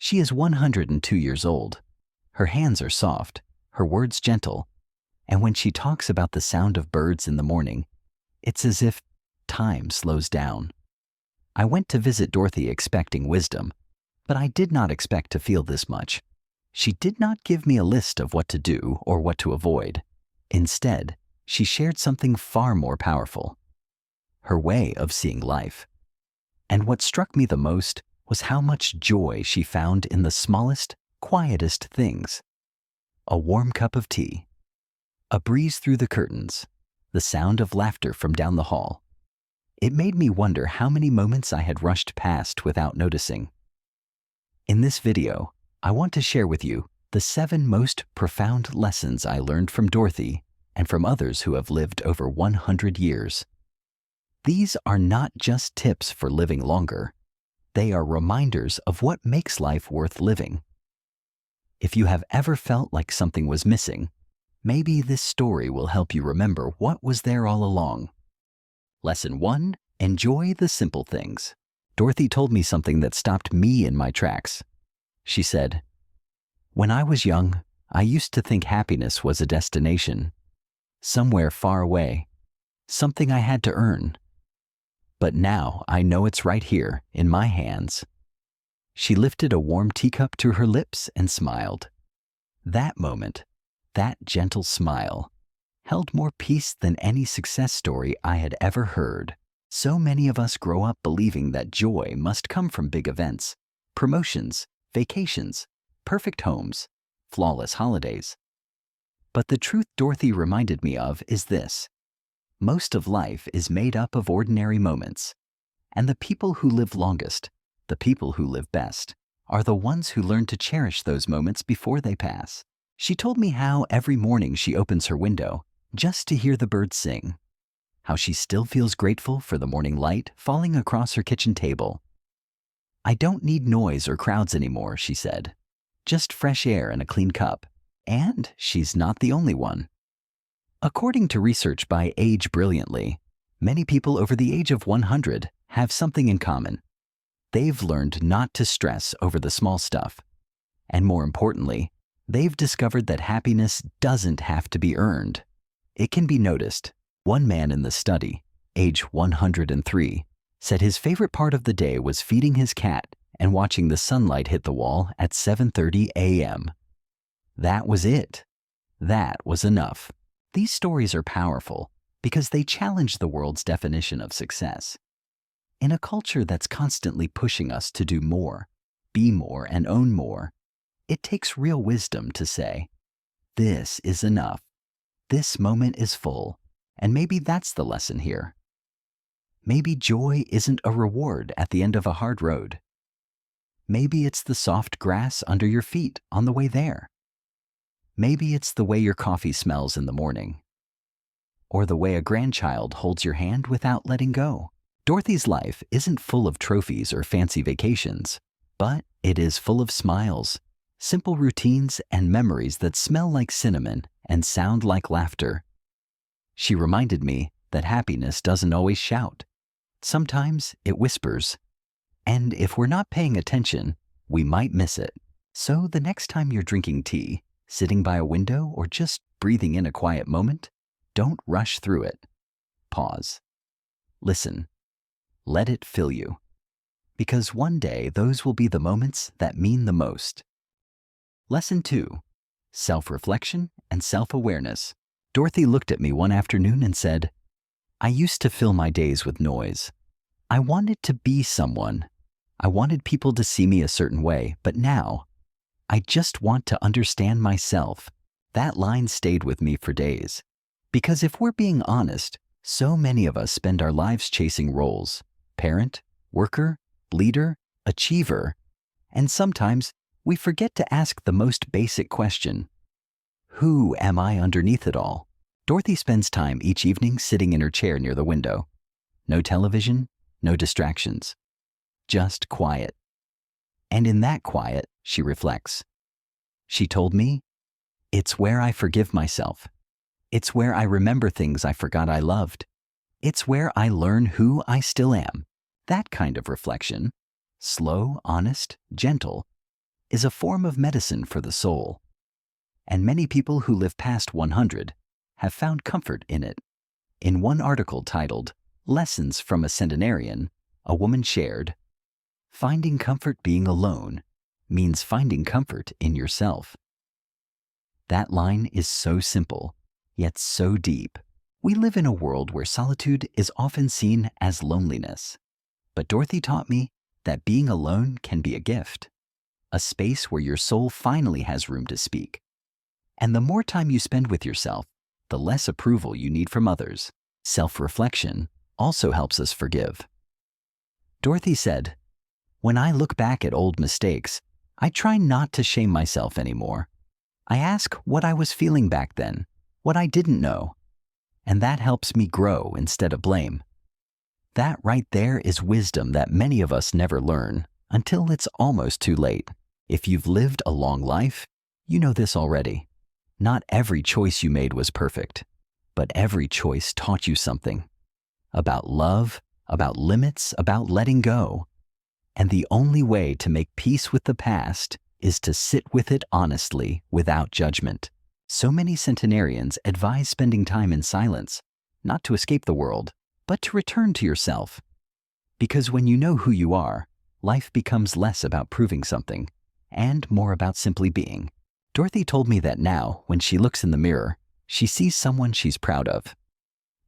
She is 102 years old. Her hands are soft, her words gentle, and when she talks about the sound of birds in the morning, it's as if time slows down. I went to visit Dorothy expecting wisdom, but I did not expect to feel this much. She did not give me a list of what to do or what to avoid. Instead, she shared something far more powerful: her way of seeing life. And what struck me the most was how much joy she found in the smallest, quietest things. A warm cup of tea, a breeze through the curtains, the sound of laughter from down the hall. It made me wonder how many moments I had rushed past without noticing. In this video, I want to share with you the 7 most profound lessons I learned from Dorothy and from others who have lived over 100 years. These are not just tips for living longer. They are reminders of what makes life worth living. If you have ever felt like something was missing, maybe this story will help you remember what was there all along. Lesson 1: enjoy the simple things. Dorothy told me something that stopped me in my tracks. She said, "When I was young, I used to think happiness was a destination, somewhere far away, something I had to earn. But now I know it's right here in my hands." She lifted a warm teacup to her lips and smiled. That moment, that gentle smile, held more peace than any success story I had ever heard. So many of us grow up believing that joy must come from big events, promotions, vacations, perfect homes, flawless holidays. But the truth Dorothy reminded me of is this: most of life is made up of ordinary moments, and the people who live longest, the people who live best, are the ones who learn to cherish those moments before they pass. She told me how every morning she opens her window just to hear the birds sing, how she still feels grateful for the morning light falling across her kitchen table. "I don't need noise or crowds anymore," she said. "Just fresh air and a clean cup." And she's not the only one. According to research by Age Brilliantly, many people over the age of 100 have something in common. They've learned not to stress over the small stuff. And more importantly, they've discovered that happiness doesn't have to be earned. It can be noticed. One man in the study, age 103, said his favorite part of the day was feeding his cat and watching the sunlight hit the wall at 7:30 a.m. That was it. That was enough. These stories are powerful because they challenge the world's definition of success. In a culture that's constantly pushing us to do more, be more, and own more, it takes real wisdom to say, "This is enough. This moment is full." And maybe that's the lesson here. Maybe joy isn't a reward at the end of a hard road. Maybe it's the soft grass under your feet on the way there. Maybe it's the way your coffee smells in the morning, or the way a grandchild holds your hand without letting go. Dorothy's life isn't full of trophies or fancy vacations, but it is full of smiles, simple routines, and memories that smell like cinnamon and sound like laughter. She reminded me that happiness doesn't always shout. Sometimes it whispers, and if we're not paying attention, we might miss it. So the next time you're drinking tea, sitting by a window, or just breathing in a quiet moment, don't rush through it. Pause. Listen. Let it fill you. Because one day those will be the moments that mean the most. Lesson 2: self-reflection and self-awareness. Dorothy looked at me one afternoon and said, "I used to fill my days with noise. I wanted to be someone. I wanted people to see me a certain way, but now, I just want to understand myself." That line stayed with me for days. Because if we're being honest, so many of us spend our lives chasing roles: parent, worker, leader, achiever, and sometimes we forget to ask the most basic question: who am I underneath it all? Dorothy spends time each evening sitting in her chair near the window. No television, no distractions, just quiet. And in that quiet, she reflects. She told me, "It's where I forgive myself. It's where I remember things I forgot I loved. It's where I learn who I still am." That kind of reflection, slow, honest, gentle, is a form of medicine for the soul. And many people who live past 100 have found comfort in it. In one article titled, "Lessons from a Centenarian," a woman shared, "Finding comfort being alone means finding comfort in yourself." That line is so simple, yet so deep. We live in a world where solitude is often seen as loneliness. But Dorothy taught me that being alone can be a gift, a space where your soul finally has room to speak. And the more time you spend with yourself, the less approval you need from others. Self-reflection also helps us forgive. Dorothy said, "When I look back at old mistakes, I try not to shame myself anymore. I ask what I was feeling back then, what I didn't know, and that helps me grow instead of blame." That right there is wisdom that many of us never learn until it's almost too late. If you've lived a long life, you know this already. Not every choice you made was perfect, but every choice taught you something. About love, about limits, about letting go. And the only way to make peace with the past is to sit with it honestly, without judgment. So many centenarians advise spending time in silence, not to escape the world, but to return to yourself. Because when you know who you are, life becomes less about proving something and more about simply being. Dorothy told me that now, when she looks in the mirror, she sees someone she's proud of.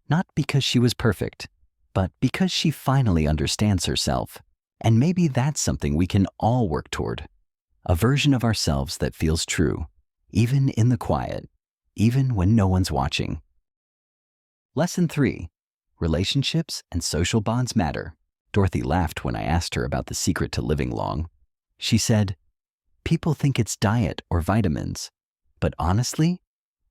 Not because she was perfect, but because she finally understands herself. And maybe that's something we can all work toward. A version of ourselves that feels true, even in the quiet, even when no one's watching. Lesson 3. Relationships and social bonds matter. Dorothy laughed when I asked her about the secret to living long. She said, "People think it's diet or vitamins, but honestly,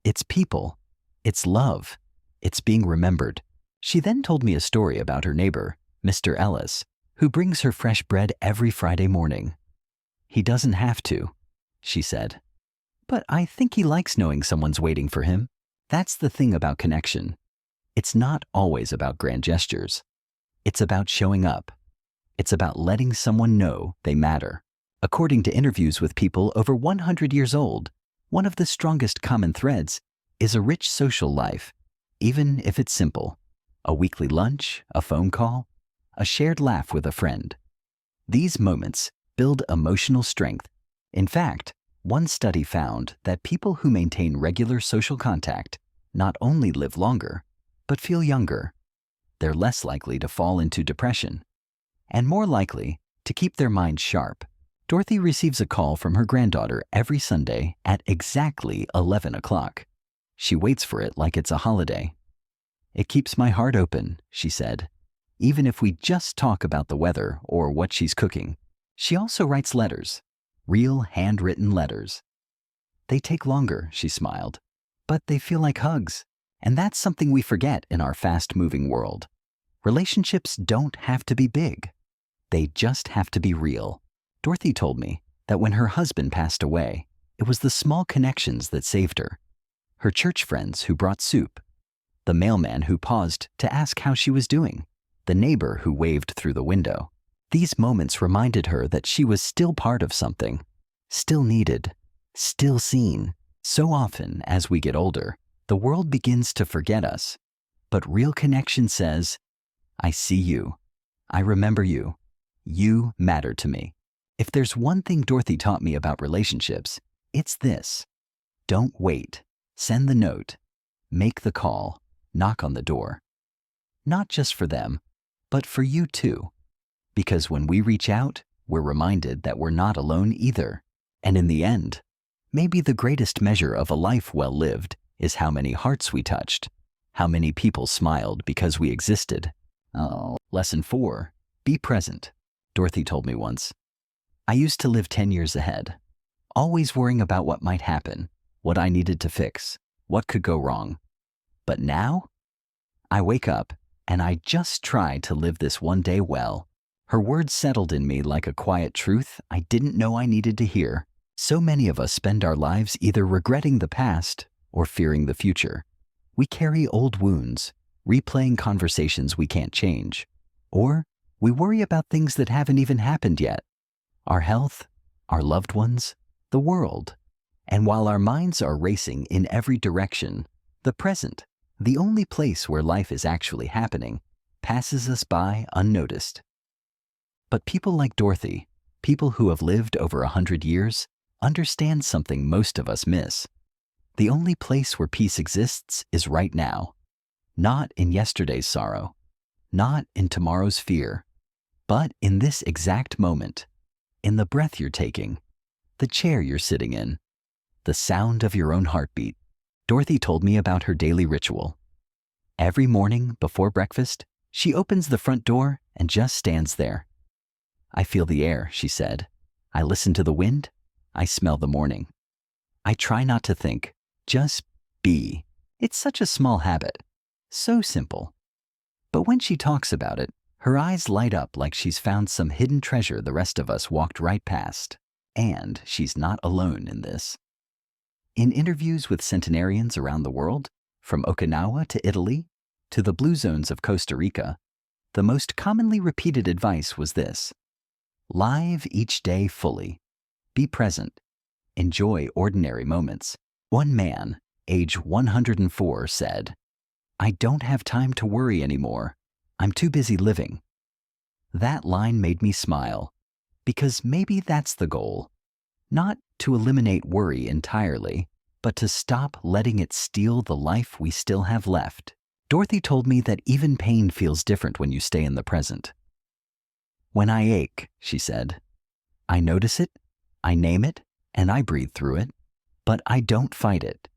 it's people, it's love, it's being remembered." She then told me a story about her neighbor, Mr. Ellis, who brings her fresh bread every Friday morning. "He doesn't have to," she said, "but I think he likes knowing someone's waiting for him." That's the thing about connection. It's not always about grand gestures. It's about showing up. It's about letting someone know they matter. According to interviews with people over 100 years old, one of the strongest common threads is a rich social life, even if it's simple. A weekly lunch, a phone call, a shared laugh with a friend. These moments build emotional strength. In fact, one study found that people who maintain regular social contact not only live longer, but feel younger. They're less likely to fall into depression and more likely to keep their minds sharp. Dorothy receives a call from her granddaughter every Sunday at exactly 11 o'clock. She waits for it like it's a holiday. "It keeps my heart open," she said, "even if we just talk about the weather or what she's cooking." She also writes letters, real handwritten letters. "They take longer," she smiled, "but they feel like hugs. And that's something we forget in our fast-moving world. Relationships don't have to be big. They just have to be real." Dorothy told me that when her husband passed away, it was the small connections that saved her. Her church friends who brought soup, the mailman who paused to ask how she was doing, the neighbor who waved through the window. These moments reminded her that she was still part of something, still needed, still seen. So often, as we get older, the world begins to forget us. But real connection says, "I see you. I remember you. You matter to me." If there's one thing Dorothy taught me about relationships, it's this. Don't wait. Send the note. Make the call. Knock on the door. Not just for them, but for you too. Because when we reach out, we're reminded that we're not alone either. And in the end, maybe the greatest measure of a life well lived is how many hearts we touched, how many people smiled because we existed. Lesson 4. Be present. Dorothy told me once, "I used to live 10 years ahead, always worrying about what might happen, what I needed to fix, what could go wrong. But now, I wake up and I just try to live this one day well." Her words settled in me like a quiet truth I didn't know I needed to hear. So many of us spend our lives either regretting the past or fearing the future. We carry old wounds, replaying conversations we can't change, or we worry about things that haven't even happened yet. Our health, our loved ones, the world. And while our minds are racing in every direction, the present, the only place where life is actually happening, passes us by unnoticed. But people like Dorothy, people who have lived over 100 years, understand something most of us miss. The only place where peace exists is right now, not in yesterday's sorrow, not in tomorrow's fear, but in this exact moment, in the breath you're taking, the chair you're sitting in, the sound of your own heartbeat. Dorothy told me about her daily ritual. Every morning before breakfast, she opens the front door and just stands there. I feel the air, she said. I listen to the wind. I smell the morning. I try not to think, just be. It's such a small habit, so simple. But when she talks about it, her eyes light up like she's found some hidden treasure the rest of us walked right past. And she's not alone in this. In interviews with centenarians around the world, from Okinawa to Italy to the blue zones of Costa Rica, the most commonly repeated advice was this: live each day fully, be present, enjoy ordinary moments. One man, age 104, said, "I don't have time to worry anymore. I'm too busy living." That line made me smile, because maybe that's the goal. Not to eliminate worry entirely, but to stop letting it steal the life we still have left. Dorothy told me that even pain feels different when you stay in the present. When I ache, she said, I notice it, I name it, and I breathe through it, but I don't fight it.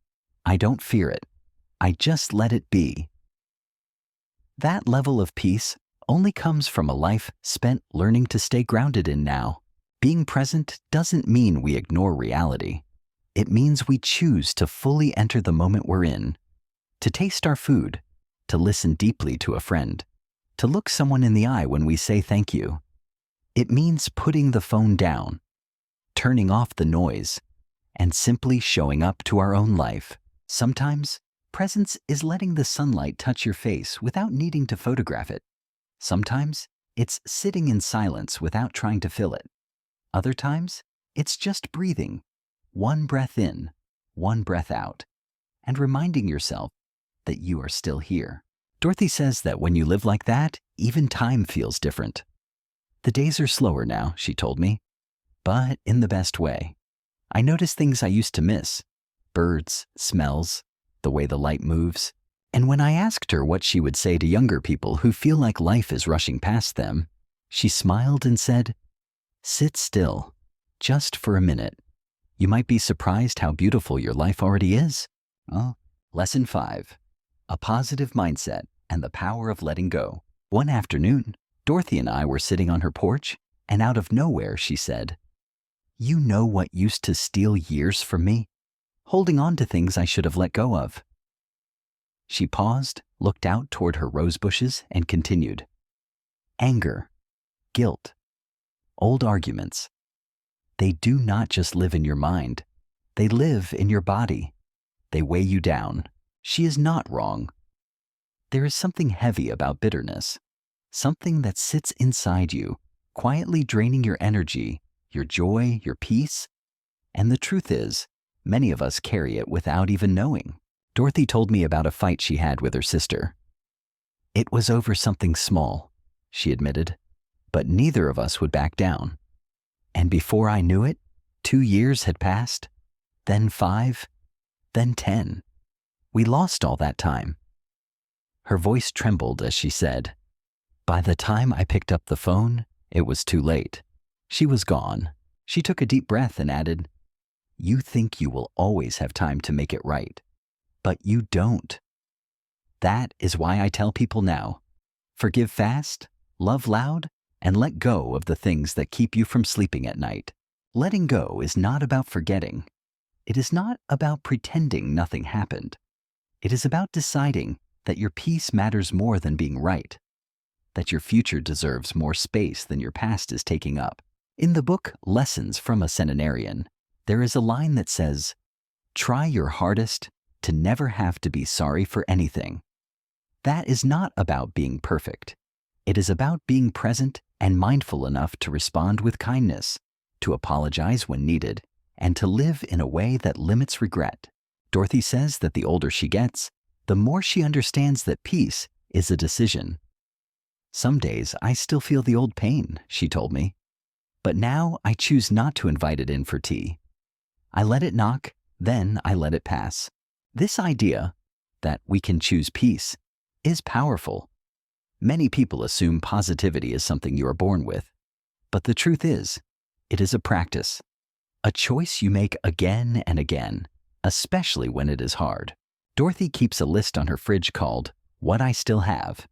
I don't fear it. I just let it be. That level of peace only comes from a life spent learning to stay grounded in now. Being present doesn't mean we ignore reality. It means we choose to fully enter the moment we're in, to taste our food, to listen deeply to a friend, to look someone in the eye when we say thank you. It means putting the phone down, turning off the noise, and simply showing up to our own life. Sometimes, presence is letting the sunlight touch your face without needing to photograph it. Sometimes, it's sitting in silence without trying to fill it. Other times, it's just breathing, one breath in, one breath out, and reminding yourself that you are still here. Dorothy says that when you live like that, even time feels different. The days are slower now, she told me, but in the best way. I notice things I used to miss: birds, smells, the way the light moves. And when I asked her what she would say to younger people who feel like life is rushing past them, she smiled and said, "Sit still, just for a minute. You might be surprised how beautiful your life already is." Oh. Lesson 5. A positive mindset and the power of letting go. One afternoon, Dorothy and I were sitting on her porch, and out of nowhere she said, "You know what used to steal years from me? Holding on to things I should have let go of." She paused, looked out toward her rose bushes, and continued. Anger, guilt, old arguments. They do not just live in your mind. They live in your body. They weigh you down. She is not wrong. There is something heavy about bitterness, something that sits inside you, quietly draining your energy, your joy, your peace. And the truth is, many of us carry it without even knowing. Dorothy told me about a fight she had with her sister. It was over something small, she admitted, but neither of us would back down. And before I knew it, 2 years had passed, then 5, then 10. We lost all that time. Her voice trembled as she said, "By the time I picked up the phone, it was too late. She was gone." She took a deep breath and added, "You think you will always have time to make it right, but you don't." That is why I tell people now, forgive fast, love loud, and let go of the things that keep you from sleeping at night. Letting go is not about forgetting. It is not about pretending nothing happened. It is about deciding that your peace matters more than being right, that your future deserves more space than your past is taking up. In the book Lessons from a Centenarian, there is a line that says, "Try your hardest to never have to be sorry for anything." That is not about being perfect. It is about being present and mindful enough to respond with kindness, to apologize when needed, and to live in a way that limits regret. Dorothy says that the older she gets, the more she understands that peace is a decision. Some days I still feel the old pain, she told me, but now I choose not to invite it in for tea. I let it knock, then I let it pass. This idea that we can choose peace is powerful. Many people assume positivity is something you are born with, but the truth is, it is a practice, a choice you make again and again, especially when it is hard. Dorothy keeps a list on her fridge called What I Still Have.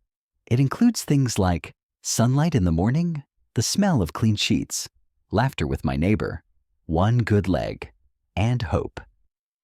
It includes things like sunlight in the morning, the smell of clean sheets, laughter with my neighbor, one good leg, and hope.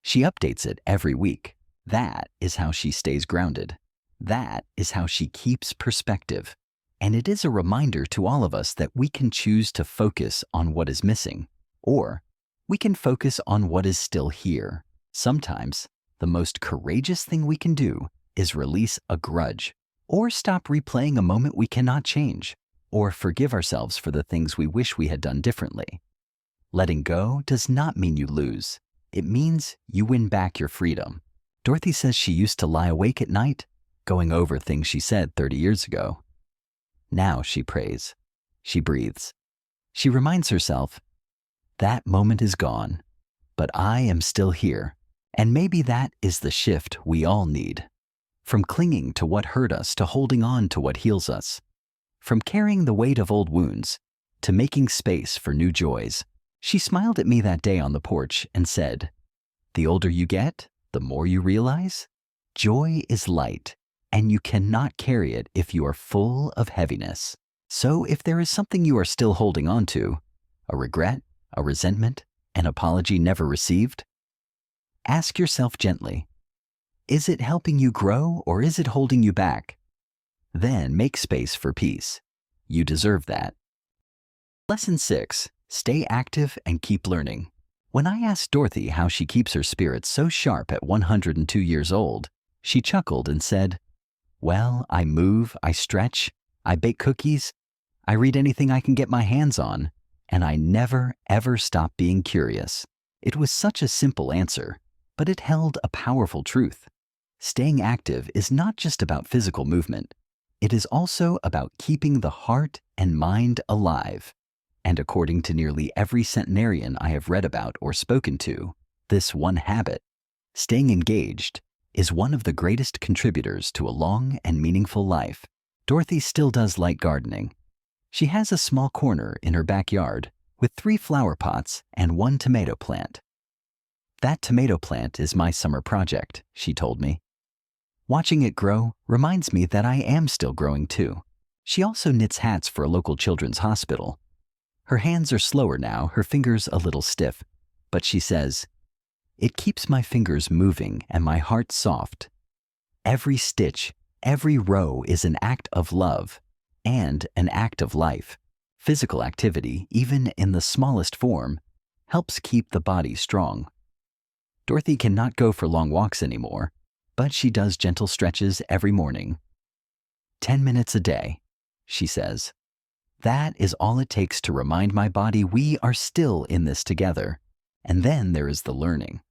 She updates it every week. That is how she stays grounded. That is how she keeps perspective. And it is a reminder to all of us that we can choose to focus on what is missing, or we can focus on what is still here. Sometimes, the most courageous thing we can do is release a grudge, or stop replaying a moment we cannot change, or forgive ourselves for the things we wish we had done differently. Letting go does not mean you lose. It means you win back your freedom. Dorothy says she used to lie awake at night, going over things she said 30 years ago. Now she prays. She breathes. She reminds herself, that moment is gone, but I am still here. And maybe that is the shift we all need. From clinging to what hurt us to holding on to what heals us. From carrying the weight of old wounds to making space for new joys. She smiled at me that day on the porch and said, the older you get, the more you realize joy is light, and you cannot carry it if you are full of heaviness. So if there is something you are still holding on to, a regret, a resentment, an apology never received, ask yourself gently, is it helping you grow or is it holding you back? Then make space for peace. You deserve that. Lesson 6. Stay active and keep learning. When I asked Dorothy how she keeps her spirits so sharp at 102 years old, she chuckled and said, well, I move, I stretch, I bake cookies, I read anything I can get my hands on, and I never, ever stop being curious. It was such a simple answer, but it held a powerful truth. Staying active is not just about physical movement. It is also about keeping the heart and mind alive. And according to nearly every centenarian I have read about or spoken to, this one habit, staying engaged, is one of the greatest contributors to a long and meaningful life. Dorothy still does light gardening. She has a small corner in her backyard with 3 flower pots and 1 tomato plant. That tomato plant is my summer project, she told me. Watching it grow reminds me that I am still growing too. She also knits hats for a local children's hospital. Her hands are slower now, her fingers a little stiff, but she says, it keeps my fingers moving and my heart soft. Every stitch, every row is an act of love and an act of life. Physical activity, even in the smallest form, helps keep the body strong. Dorothy cannot go for long walks anymore, but she does gentle stretches every morning. 10 minutes a day, she says. That is all it takes to remind my body we are still in this together. And then there is the learning.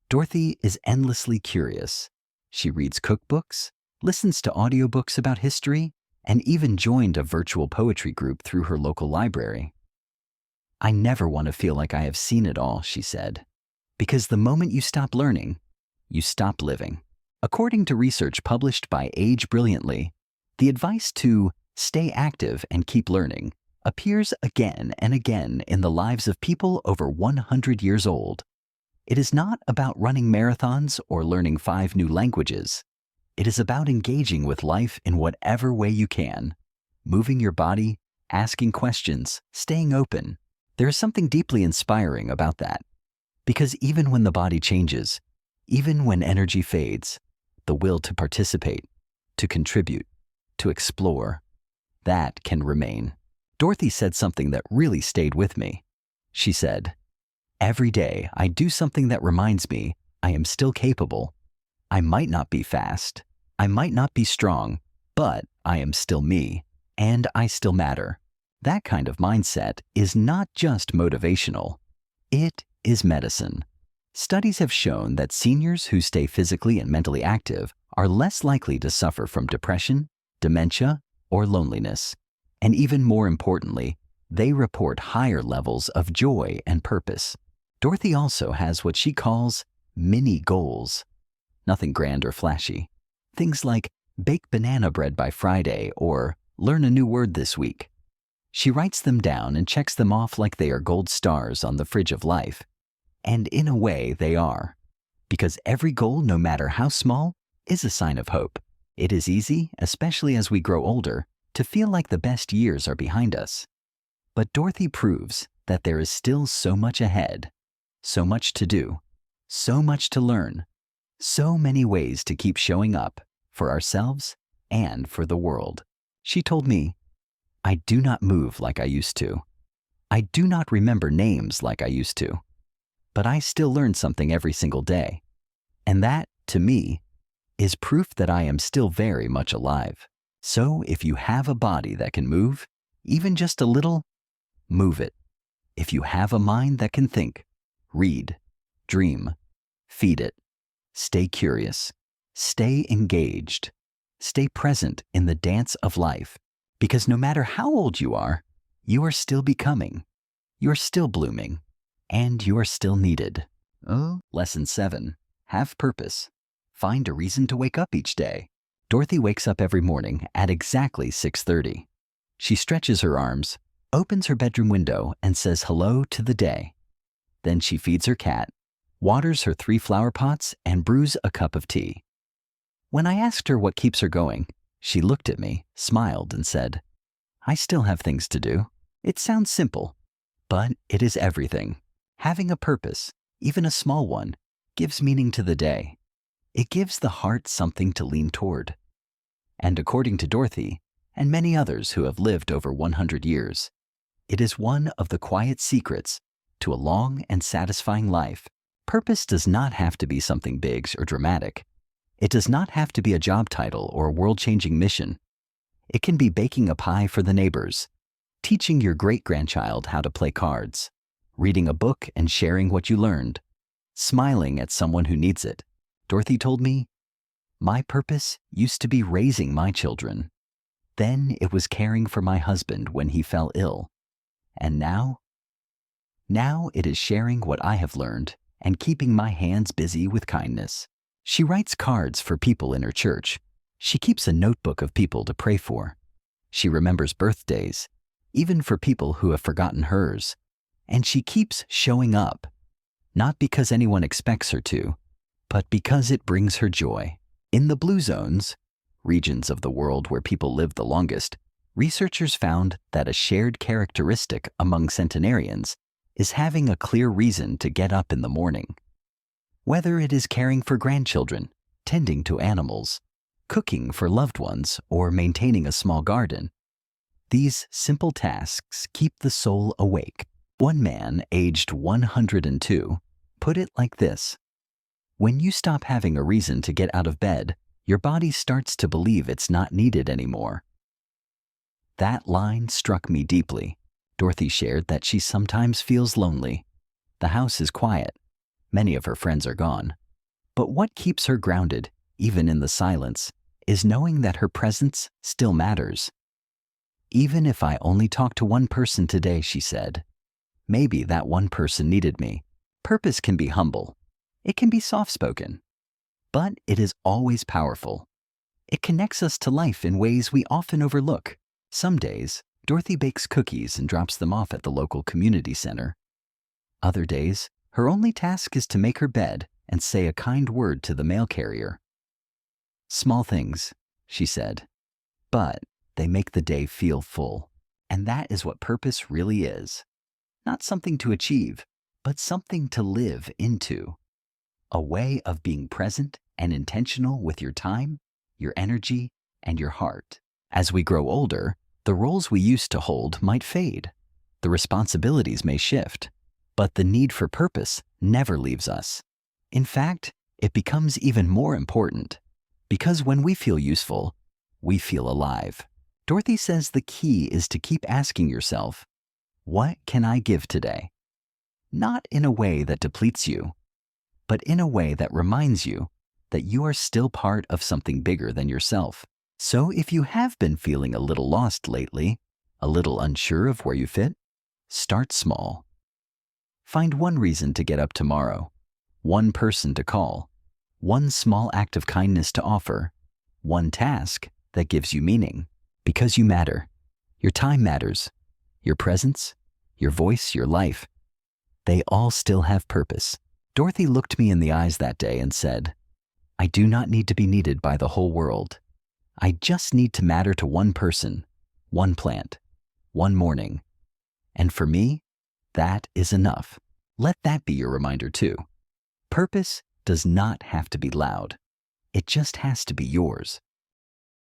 Dorothy is endlessly curious. She reads cookbooks, listens to audiobooks about history, and even joined a virtual poetry group through her local library. I never want to feel like I have seen it all, she said, because the moment you stop learning, you stop living. According to research published by Age Brilliantly, the advice to stay active and keep learning appears again and again in the lives of people over 100 years old. It is not about running marathons or learning 5 new languages. It is about engaging with life in whatever way you can, moving your body, asking questions, staying open. There is something deeply inspiring about that. Because even when the body changes, even when energy fades, the will to participate, to contribute, to explore, that can remain. Dorothy said something that really stayed with me. She said, every day I do something that reminds me I am still capable. I might not be fast, I might not be strong, but I am still me, and I still matter. That kind of mindset is not just motivational, it is medicine. Studies have shown that seniors who stay physically and mentally active are less likely to suffer from depression, dementia, or loneliness. And even more importantly, they report higher levels of joy and purpose. Dorothy also has what she calls mini goals. Nothing grand or flashy. Things like bake banana bread by Friday or learn a new word this week. She writes them down and checks them off like they are gold stars on the fridge of life. And in a way, they are. Because every goal, no matter how small, is a sign of hope. It is easy, especially as we grow older, to feel like the best years are behind us. But Dorothy proves that there is still so much ahead, so much to do, so much to learn, so many ways to keep showing up for ourselves and for the world. She told me, "I do not move like I used to. I do not remember names like I used to. But I still learn something every single day. And that, to me, is proof that I am still very much alive. So if you have a body that can move, even just a little, move it. If you have a mind that can think, read, dream, feed it. Stay curious. Stay engaged. Stay present in the dance of life. Because no matter how old you are still becoming. You're still blooming. And you are still needed." Lesson 7. Have purpose. Find a reason to wake up each day. Dorothy wakes up every morning at exactly 6:30. She stretches her arms, opens her bedroom window, and says hello to the day. Then she feeds her cat, waters her 3 flower pots, and brews a cup of tea. When I asked her what keeps her going, she looked at me, smiled, and said, "I still have things to do." It sounds simple, but it is everything. Having a purpose, even a small one, gives meaning to the day. It gives the heart something to lean toward. And according to Dorothy, and many others who have lived over 100 years, it is one of the quiet secrets to a long and satisfying life. Purpose does not have to be something big or dramatic. It does not have to be a job title or a world-changing mission. It can be baking a pie for the neighbors, teaching your great-grandchild how to play cards, reading a book and sharing what you learned, smiling at someone who needs it. Dorothy told me, "My purpose used to be raising my children. Then it was caring for my husband when he fell ill. And now it is sharing what I have learned and keeping my hands busy with kindness." She writes cards for people in her church. She keeps a notebook of people to pray for. She remembers birthdays, even for people who have forgotten hers. And she keeps showing up, not because anyone expects her to, but because it brings her joy. In the blue zones, regions of the world where people live the longest, researchers found that a shared characteristic among centenarians is having a clear reason to get up in the morning. Whether it is caring for grandchildren, tending to animals, cooking for loved ones, or maintaining a small garden, these simple tasks keep the soul awake. One man, aged 102, put it like this: "When you stop having a reason to get out of bed, your body starts to believe it's not needed anymore." That line struck me deeply. Dorothy shared that she sometimes feels lonely. The house is quiet. Many of her friends are gone. But what keeps her grounded, even in the silence, is knowing that her presence still matters. "Even if I only talk to one person today," she said, "maybe that one person needed me." Purpose can be humble. It can be soft-spoken. But it is always powerful. It connects us to life in ways we often overlook. Some days, Dorothy bakes cookies and drops them off at the local community center. Other days, her only task is to make her bed and say a kind word to the mail carrier. "Small things," she said, "but they make the day feel full." And that is what purpose really is. Not something to achieve, but something to live into. A way of being present and intentional with your time, your energy, and your heart. As we grow older, the roles we used to hold might fade. The responsibilities may shift. But the need for purpose never leaves us. In fact, it becomes even more important. Because when we feel useful, we feel alive. Dorothy says the key is to keep asking yourself, what can I give today? Not in a way that depletes you, but in a way that reminds you that you are still part of something bigger than yourself. So if you have been feeling a little lost lately, a little unsure of where you fit, start small. Find one reason to get up tomorrow, one person to call, one small act of kindness to offer, one task that gives you meaning. Because you matter. Your time matters. Your presence, your voice, your life, they all still have purpose. Dorothy looked me in the eyes that day and said, I do not need to be needed by the whole world. I just need to matter to one person, one plant, one morning. And for me, that is enough. Let that be your reminder too. Purpose does not have to be loud. It just has to be yours.